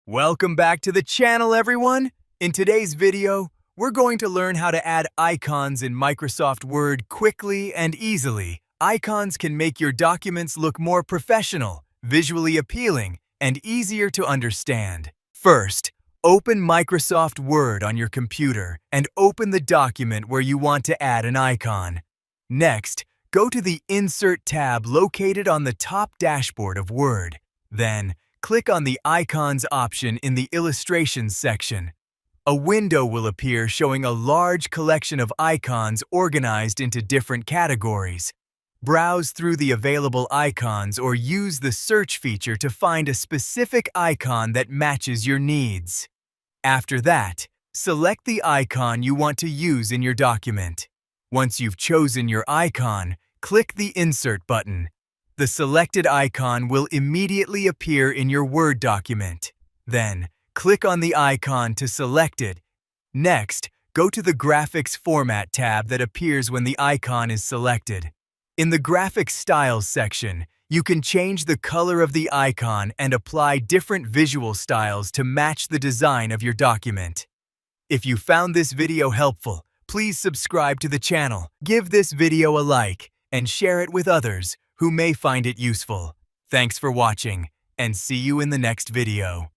Welcome back to the channel, everyone! In today's video, we're going to learn how to add icons in Microsoft Word quickly and easily. Icons can make your documents look more professional, visually appealing, and easier to understand. First, open Microsoft Word on your computer and open the document where you want to add an icon. Next, go to the Insert tab located on the top dashboard of Word. Then, click on the Icons option in the Illustrations section. A window will appear showing a large collection of icons organized into different categories. Browse through the available icons or use the search feature to find a specific icon that matches your needs. After that, select the icon you want to use in your document. Once you've chosen your icon, click the Insert button. The selected icon will immediately appear in your Word document. Then, click on the icon to select it. Next, go to the Graphics Format tab that appears when the icon is selected. In the Graphics Styles section, you can change the color of the icon and apply different visual styles to match the design of your document. If you found this video helpful, please subscribe to the channel, give this video a like, and share it with others who may find it useful. Thanks for watching, and see you in the next video.